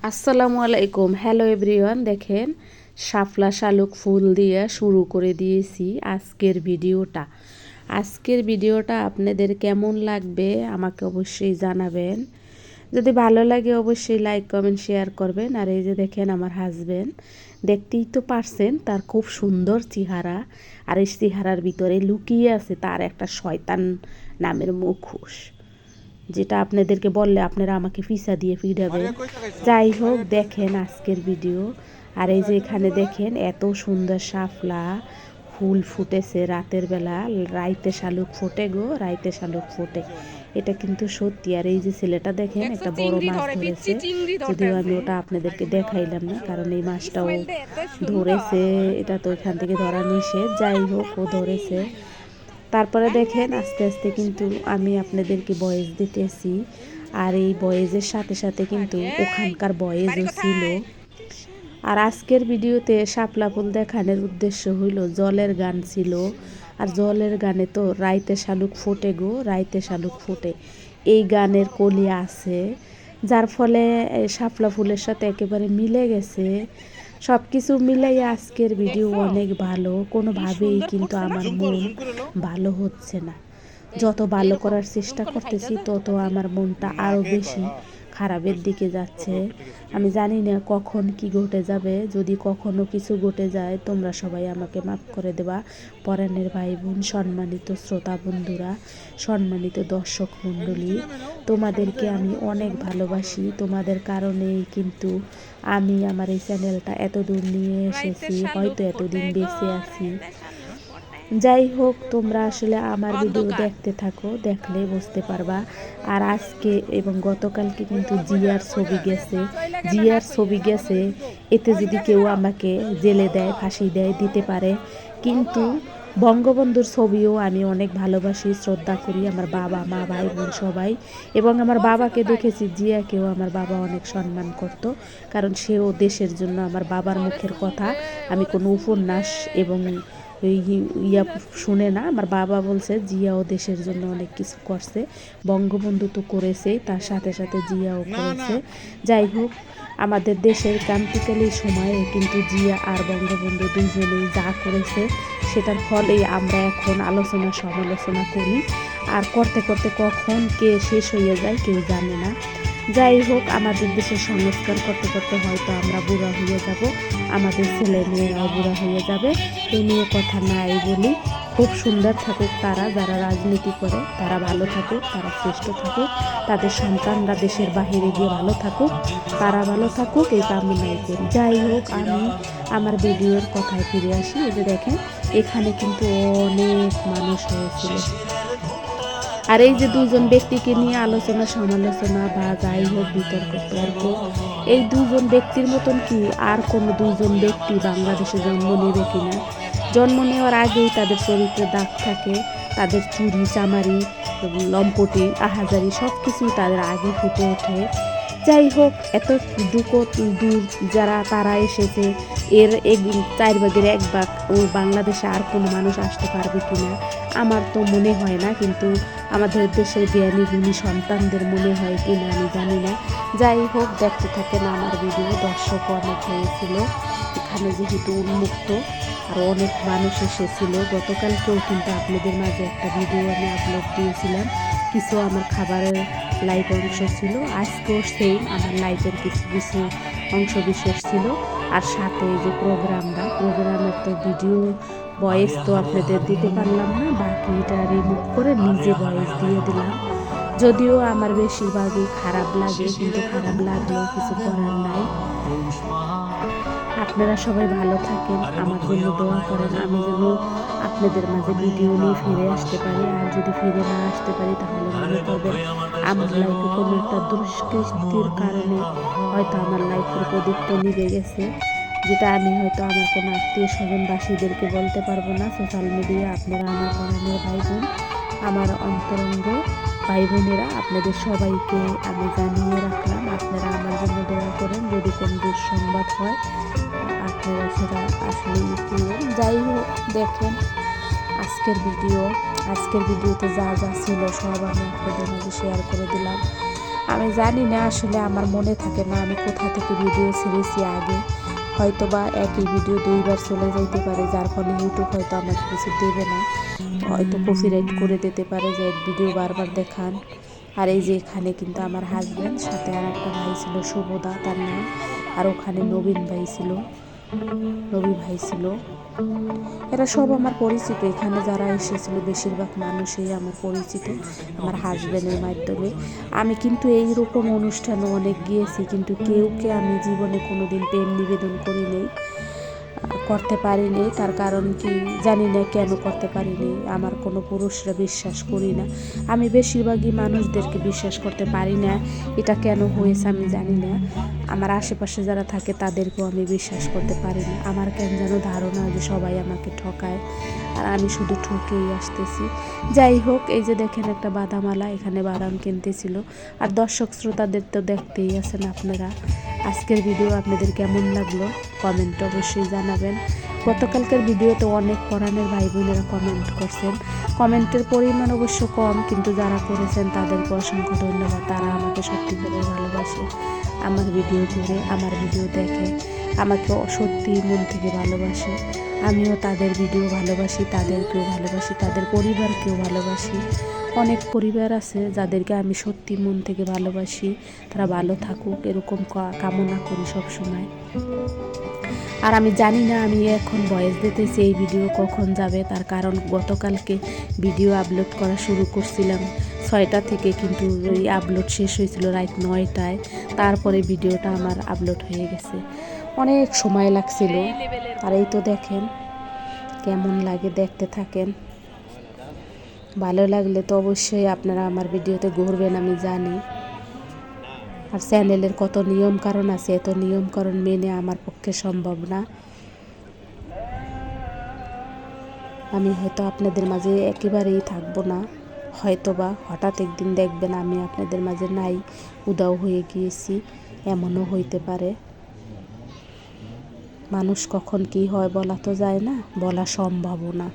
আসসালামু আলাইকুম। Hello everyone, দেখেন শাপলা শালুক ফুল দিয়ে শুরু করে দিয়েছি আজকের ভিডিওটা আপনাদের কেমন লাগবে আমাকে অবশ্যই জানাবেন। যদি ভালো লাগে অবশ্যই লাইক কমেন্ট শেয়ার করবেন। আর এই যে দেখেন আমার হাজবেন্ড, দেখতেই তো পারছেন তার খুব সুন্দর চেহারা, আর এই চেহারার ভিতরে লুকিয়ে আছে তার একটা শয়তান নামের মুখোশ, যেটা আপনাদেরকে বললে আপনারা আমাকে ফিসা দিয়ে ফিরাবেন। যাই হোক, দেখেন আজকের ভিডিও। আর এই যে এখানে দেখেন এত সুন্দর শাপলা ফুল ফুটেছে রাতের বেলা। রাইতে শালুক ফোটে গো, রাইতে শালুক ফোটে, এটা কিন্তু সত্যি। আর এই যে ছেলেটা দেখেন একটা বড় মাছ ধরেছে, যদিও আমি ওটা আপনাদেরকে দেখাইলাম না, কারণ এই মাছটাও ধরেছে, এটা তো এখান থেকে ধরা নিষেধ। যাই হোক, ও ধরেছে। তারপরে দেখেন আস্তে আস্তে কিন্তু আমি আপনাদেরকে ভয়েস দিতেছি, আর এই ভয়েসের সাথে সাথে কিন্তু ওখানকার ভয়েসও ছিল। আর আজকের ভিডিওতে শাপলা ফুল দেখানোর উদ্দেশ্য হইল জলের গান ছিল। আর জলের গানে তো রাইতে শালুক ফোটে গো, রাইতে শালুক ফোটে, এই গানের কলি আছে, যার ফলে শাপলা ফুলের সাথে একেবারে মিলে গেছে। সব কিছু মিলাই আজকের ভিডিও অনেক ভালো। কোনোভাবেই কিন্তু আমার মন ভালো হচ্ছে না। যত ভালো করার চেষ্টা করতেছি তত আমার মনটা আরও বেশি খারাপের দিকে যাচ্ছে। আমি জানি না কখন কি ঘটে যাবে। যদি কখনো কিছু ঘটে যায় তোমরা সবাই আমাকে মাফ করে দেবা। পরাণের ভাই বোন, সম্মানিত শ্রোতা বন্ধুরা, সম্মানিত দর্শক মণ্ডলী, তোমাদেরকে আমি অনেক ভালোবাসি। তোমাদের কারণেই কিন্তু আমি আমার এই চ্যানেলটা এত দূর নিয়ে এসেছি, হয়তো এতদিন বেঁচে আছি। যাই হোক, তোমরা আসলে আমার ভিডিও দেখতে থাকো, দেখলে বুঝতে পারবা। আর আজকে এবং গতকালকে কিন্তু জিয়ার ছবি গেছে। এতে যদি কেউ আমাকে জেলে দেয়, ফাঁসি দেয়, দিতে পারে। কিন্তু বঙ্গবন্ধুর ছবিও আমি অনেক ভালোবাসি, শ্রদ্ধা করি, আমার বাবা মা ভাই বোন সবাই। এবং আমার বাবাকে দেখেছি, জিয়াকেও আমার বাবা অনেক সম্মান করত, কারণ সেও দেশের জন্য। আমার বাবার মুখের কথা আমি কোনো উপন্যাস এবং ইয়া শুনে না, আমার বাবা বলছে জিয়াও দেশের জন্য অনেক কিছু করছে। বঙ্গবন্ধু তো করেছেই, তার সাথে সাথে জিয়াও করেছে। যাই হোক, আমাদের দেশের ক্রান্তিকালী সময়ে কিন্তু জিয়া আর বঙ্গবন্ধু দুইজনেই যা করেছে, সেটার ফলেই আমরা এখন আলোচনা সমালোচনা করি। আর করতে করতে কখন কে শেষ হয়ে যায় কেউ জানে না। যাই হোক, আমাদের দেশের সংস্কার করতে করতে হয়তো আমরা বুড়া হয়ে যাব, আমাদের ছেলে মেয়েরাও বুড়া হয়ে যাবে। এই নিয়ে কথা নাই বলি। খুব সুন্দর থাকুক তারা, যারা রাজনীতি করে তারা ভালো থাকুক, তারা শ্রেষ্ঠ থাকুক, তাদের সন্তানরা দেশের বাহিরে গিয়ে ভালো থাকুক, তারা ভালো থাকুক, এই কামনাই করি। যাই হোক, আমি আমার ভিডিওর কথায় ফিরে আসি। এই যে দেখেন এখানে কিন্তু অনেক মানুষ হয়েছিল। আর এই যে দুজন ব্যক্তিকে নিয়ে আলোচনা সমালোচনা বা যাই হোক বিতর্ক তর্ক, এই দুজন ব্যক্তির মতন কি আর কোনো দুজন ব্যক্তি বাংলাদেশে জন্ম নেবে কিনা? জন্ম নেওয়ার আগেই তাদের চরিত্রে দাগ থাকে, তাদের চুরি চামারি লম্পটি আহাজারি সব কিছুই তাদের আগে ফুটে ওঠে। যাই হোক, এত দূর যারা তারা এসেছে, এর 4/1 ও বাংলাদেশে আর কোনো মানুষ আসতে পারবে কিনা আমার তো মনে হয় না, কিন্তু আমাদের দেশের জ্ঞানী গুণী সন্তানদের মনে হয় কিনা আমি জানি না। যাই হোক, দেখতে থাকেন আমার ভিডিও। দর্শক অনেক হয়েছিল এখানে, যেহেতু উন্মুক্ত, আরও অনেক মানুষ এসেছিল। গতকালকেও কিন্তু আপনাদের মাঝে একটা ভিডিও আমি আপলোড দিয়েছিলাম, কিছু আমার খাবারের লাইভ অংশ ছিল। আজকেও সেম আমার লাইভের কিছু কিছু অংশ বিশেষ ছিল। আর সাথে এই যে প্রোগ্রামের তো ভিডিও ভয়েস তো আপনাদের দিতে পারলাম না, বাকিটা রিমুভ করে নিজে ভয়েস দিয়ে দিলাম। যদিও আমার বেশিরভাগই খারাপ লাগে, কিন্তু খারাপ লাগলেও কিছু করার নাই। আপনারা সবাই ভালো থাকেন, আমার জন্য দোয়া করেন, আমি যেন আপনাদের মাঝে ভিডিও নিয়ে ফিরে আসতে পারি। আর যদি ফিরে না আসতে পারি তাহলে মনে করবেন আমার লাইফে কোনো একটা দুষ্কৃতির কারণে হয়তো আমার লাইফের প্রদীপটা নিভে গেছে, যেটা আমি হয়তো আমার কোনো আত্মীয় স্বজনবাসীদেরকে বলতে পারবো না। সোশ্যাল মিডিয়া আপনারা আমার পরাণের ভাই বোন, আমার অন্তরঙ্গ ভাই বোনেরা, আপনাদের সবাইকে আমি জানিয়ে রাখলাম আপনারা আমার জন্য দোয়া করেন। যদি কোনো দুঃসংবাদ হয় আপনারা সেটা আসলে করবেন। যাই হোক, দেখেন আজকের ভিডিওতে যা যা ছিল সব আমি আপনাদের মাঝে শেয়ার করে দিলাম। আমি জানি না, আসলে আমার মনে থাকে না আমি কোথা থেকে ভিডিও ছেড়েছি আগে। হয়তো বা একই ভিডিও 2বার চলে যাইতে পারে, যার ফলে ইউটিউব হয়তো আমাকে কিছু দেবে না, হয়তো কপিরাইট করে দিতে পারে যে এক ভিডিও বারবার দেখান। আর এই যে এখানে কিন্তু আমার হাজব্যান্ড, সাথে আর একটা ভাই ছিল শুভদা তার নাম, আর ওখানে নবীন ভাই ছিল, রবি ভাই ছিল। এরা সব আমার পরিচিত, এখানে যারা এসেছিল বেশিরভাগ মানুষই আমার পরিচিত আমার হাজব্যান্ডের মাধ্যমে। আমি কিন্তু এইরকম অনুষ্ঠানে অনেক গিয়েছি, কিন্তু কেউকে আমি জীবনে কোনো দিন প্রেম নিবেদন করি নেই, করতে পারিনি। তার কারণ কি জানি না, কেন করতে পারিনি। আমার কোনো পুরুষরা বিশ্বাস করি না, আমি বেশিরভাগই মানুষদেরকে বিশ্বাস করতে পারি না। এটা কেন হয়েছে আমি জানি না। আমার আশেপাশে যারা থাকে তাদেরকেও আমি বিশ্বাস করতে পারি না। আমার কেন যেন ধারণা যে সবাই আমাকে ঠকায়, আর আমি শুধু ঠকেই আসতেছি। যাই হোক, এই যে দেখেন একটা বাদামালা, এখানে বাদাম কিনতেছিল। আর দর্শক শ্রোতাদের তো দেখতেই আছেন আপনারা। আজকের ভিডিও আপনাদের কেমন লাগলো কমেন্টে অবশ্যই জানাবেন। গতকালকের ভিডিওতে অনেক পরাণের ভাই বোনেরা কমেন্ট করছেন, কমেন্টের পরিমাণ অবশ্য কম, কিন্তু যারা করেছেন তাদেরকে অসংখ্য ধন্যবাদ। তারা আমাকে সত্যি করে ভালোবাসে, আমার ভিডিও জুড়ে আমার ভিডিও দেখে, আমাকে সত্যি মন থেকে ভালোবাসে। আমিও তাদের ভিডিও ভালোবাসি, তাদেরকেও ভালোবাসি, তাদের পরিবারকেও ভালোবাসি। অনেক পরিবার আছে যাদেরকে আমি সত্যি মন থেকে ভালোবাসি, তারা ভালো থাকুক এরকম কামনা করি সব সময়। আর আমি জানি না আমি এখন ভয়েস দিতেছি, এই ভিডিও কখন যাবে, তার কারণ গতকালকে ভিডিও আপলোড করা শুরু করছিলাম 6টা থেকে, কিন্তু ওই আপলোড শেষ হয়েছিল রাত 9টায়। তারপরে ভিডিওটা আমার আপলোড হয়ে গেছে, অনেক সময় লাগছিল। আর এই তো দেখেন কেমন লাগে, দেখতে থাকেন। ভালো লাগলে তো অবশ্যই আপনারা আমার ভিডিওতে ঘুরবেন, আমি জানি। আর চ্যানেলের কত নিয়ম কারণ আছে, এত নিয়ম কারণ মেনে আমার পক্ষে সম্ভব না। আমি হয়তো আপনাদের মাঝে একেবারেই থাকবো না, হয়তো বা হঠাৎ একদিন দেখবেন আমি আপনাদের মাঝে নাই, উদাও হয়ে গিয়েছি, এমনও হইতে পারে। মানুষ কখন কি হয় বলা তো যায় না, বলা সম্ভবও না।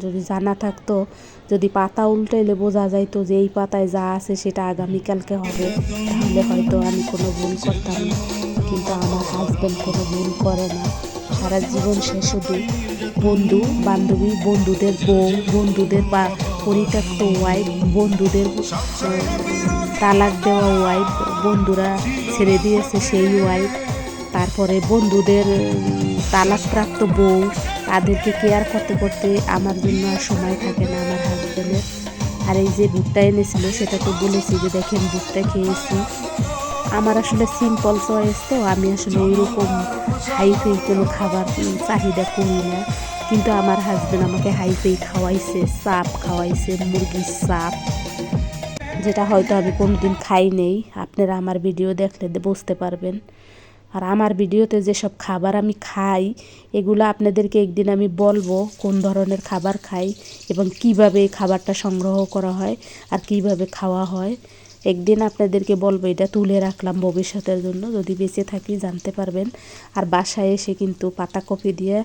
যদি জানা থাকতো, যদি পাতা উল্টাইলে বোঝা যাইতো যে এই পাতায় যা আছে সেটা আগামীকালকে হবে, তাহলে হয়তো আমি কোনো ভুল করতাম না। কিন্তু আমার হাজব্যান্ড কোনো ভুল করে না, সারা জীবন সে শুধু বন্ধু বান্ধবী, বন্ধুদের বউ, বন্ধুদের বা পরিত্যক্ত ওয়াইফ, বন্ধুদের তালাক দেওয়া ওয়াইফ, বন্ধুরা ছেড়ে দিয়েছে সেই ওয়াইফ, তারপরে বন্ধুদের তালাকপ্রাপ্ত বউ, তাদেরকে কেয়ার করতে করতে আমার জন্য আর সময় থাকে না আমার হাজব্যান্ডের। আর এই যে ভুট্টা এনেছিল সেটা তো বলেছি যে দেখেন ভুট্টা খেয়েছি। আমার আসলে সিম্পল চয়েস, তো আমি আসলে এইরকম হাইফাই কোনো খাবার চাহিদা করি না, কিন্তু আমার হাজব্যান্ড আমাকে হাইফাই খাওয়াইছে, চাপ খাওয়াইছে, মুরগির চাপ, যেটা হয়তো আমি কোনোদিন খাই নেই। আপনারা আমার ভিডিও দেখলে বুঝতে পারবেন। আর আমার ভিডিওতে যেসব খাবার আমি খাই, এগুলো আপনাদেরকে একদিন আমি বলবো কোন ধরনের খাবার খাই এবং কিভাবে এই খাবারটা সংগ্রহ করা হয় আর কিভাবে খাওয়া হয়। একদিন আপনাদেরকে বলবো, এটা তুলে রাখলাম ভবিষ্যতের জন্য, যদি বেঁচে থাকি জানতে পারবেন। আর বাসায় এসে কিন্তু পাতাকপি দিয়ে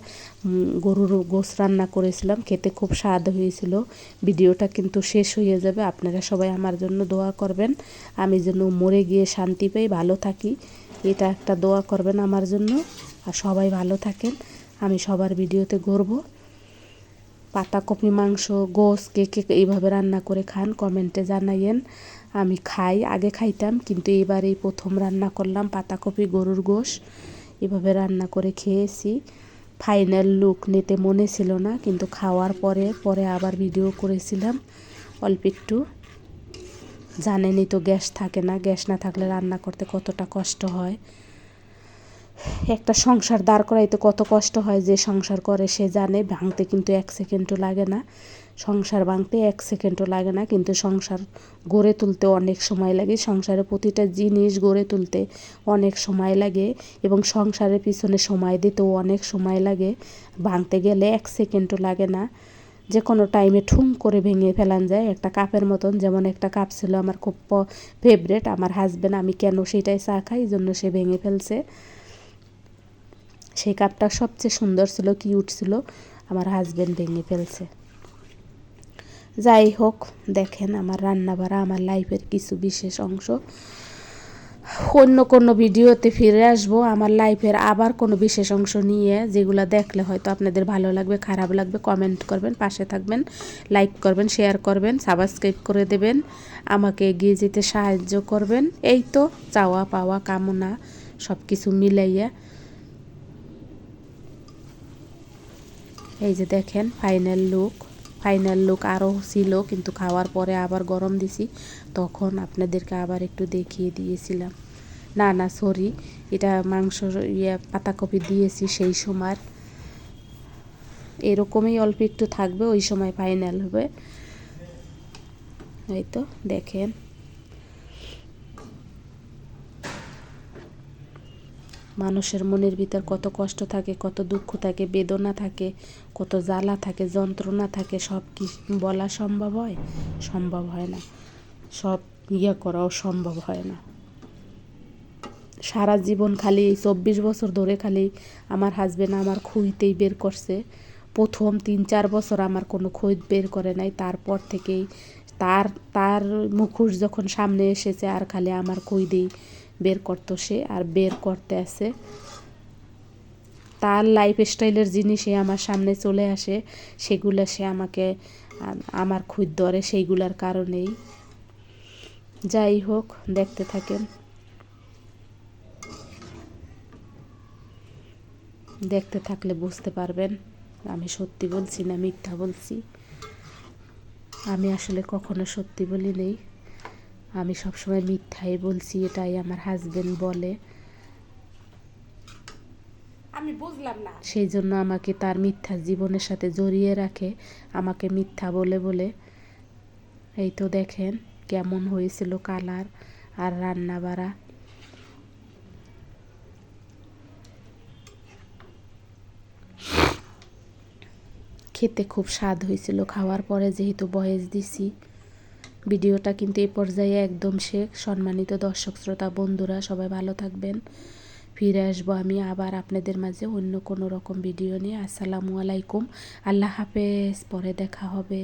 গরুর গোশ রান্না করেছিলাম, খেতে খুব স্বাদ হয়েছিল। ভিডিওটা কিন্তু শেষ হয়ে যাবে, আপনারা সবাই আমার জন্য দোয়া করবেন, আমি যেন মরে গিয়ে শান্তি পাই, ভালো থাকি, এটা একটা দোয়া করবেন আমার জন্য। আর সবাই ভালো থাকেন, আমি সবার ভিডিওতে ঘুরবো। পাতাকপি মাংস গোশ কে কে এইভাবে রান্না করে খান কমেন্টে জানাইয়েন। আমি খাই, আগে খাইতাম, কিন্তু এবার এই প্রথম রান্না করলাম পাতাকপি গরুর গোশ, এভাবে রান্না করে খেয়েছি। ফাইনাল লুক নিতে মনে ছিল না, কিন্তু খাওয়ার পরে আবার ভিডিও করেছিলাম অল্প একটু। জানেনই তো গ্যাস থাকে না, গ্যাস না থাকলে রান্না করতে কতটা কষ্ট হয়। একটা সংসার দাঁড় করাইতে কত কষ্ট হয়, যে সংসার করে সে জানে। ভাঙতে কিন্তু 1 সেকেন্ডও লাগে না, সংসার ভাঙতে 1 সেকেন্ডও লাগে না, কিন্তু সংসার গড়ে তুলতে অনেক সময় লাগে। সংসারের প্রতিটা জিনিস গড়ে তুলতে অনেক সময় লাগে এবং সংসারের পিছনে সময় দিতেও অনেক সময় লাগে। ভাঙতে গেলে 1 সেকেন্ডও লাগে না, যে কোনো টাইমে ঠুম করে ভেঙে ফেলান যায়, একটা কাপের মতন। যেমন একটা কাপ ছিল আমার খুব ফেভারেট, আমার হাজব্যান্ড, আমি কেন সেটাই চা খাই, এই জন্য সে ভেঙে ফেলছে। সেই কাপটা সবচেয়ে সুন্দর ছিল, কিউট ছিল, আমার হাজব্যান্ড ভেঙে ফেলছে। যাই হোক, দেখেন আমার রান্না বাড়া, আমার লাইফের কিছু বিশেষ অংশ। অন্য কোনো ভিডিওতে ফিরে আসবো আমার লাইফের আবার কোনো বিশেষ অংশ নিয়ে, যেগুলো দেখলে হয়তো আপনাদের ভালো লাগবে, খারাপ লাগবে, কমেন্ট করবেন, পাশে থাকবেন, লাইক করবেন, শেয়ার করবেন, সাবস্ক্রাইব করে দেবেন, আমাকে এগিয়ে যেতে সাহায্য করবেন। এই তো চাওয়া পাওয়া কামনা সব কিছু মিলাইয়া এই যে দেখেন ফাইনাল লুক আরও ছিল, কিন্তু খাওয়ার পরে আবার গরম দিছি, তখন আপনাদেরকে আবার একটু দেখিয়ে দিয়েছিলাম। না সরি, এটা মাংস পাতাকপি দিয়েছি সেই সময়, এরকমই অল্প একটু থাকবে, ওই সময় ফাইনাল হবে। এই তো দেখেন, মানুষের মনের ভিতর কত কষ্ট থাকে, কত দুঃখ থাকে, বেদনা থাকে, কত জ্বালা থাকে, যন্ত্রণা থাকে, সব কি বলা সম্ভব হয়? সম্ভব হয় না, সব করাও সম্ভব হয় না। সারা জীবন খালি 24 বছর ধরে খালি আমার হাজবেন্ড আমার খুইতেই বের করছে। প্রথম 3-4 বছর আমার কোনো খুঁত বের করে নাই, তারপর থেকেই তার তার মুখোশ যখন সামনে এসেছে আর খালি আমার খুই দিয়েই বের করতো সে, আর বের করতে আসে। তার লাইফ স্টাইলের জিনিসে আমার সামনে চলে আসে, সেগুলো সে আমাকে আমার খুঁত ধরে সেইগুলার কারণেই। যাই হোক, দেখতে থাকেন, দেখতে থাকলে বুঝতে পারবেন আমি সত্যি বলছি না মিথ্যা বলছি। আমি আসলে কখনো সত্যি বলি নেই, আমি সবসময় মিথ্যাই বলছি, এটাই আমার হাজবেন্ড বলে। আমি বুঝলাম না, সেই জন্য আমাকে তার মিথ্যা জীবনের সাথে জড়িয়ে রাখে, আমাকে মিথ্যা বলে বলে। এই তো দেখেন কেমন হয়েছিল কালার আর রান্না বাড়া। খেতে খুব স্বাদ হয়েছিল। খাওয়ার পরে যেহেতু ভয়েস দিছি, ভিডিওটা কিন্তু এই পর্যায়ে একদম শেষ। সম্মানিত দর্শক শ্রোতা বন্ধুরা, সবাই ভালো থাকবেন। ফিরে আসবো আমি আবার আপনাদের মাঝে অন্য কোনো রকম ভিডিও নিয়ে। আসসালামু আলাইকুম, আল্লাহ হাফেজ, পরে দেখা হবে।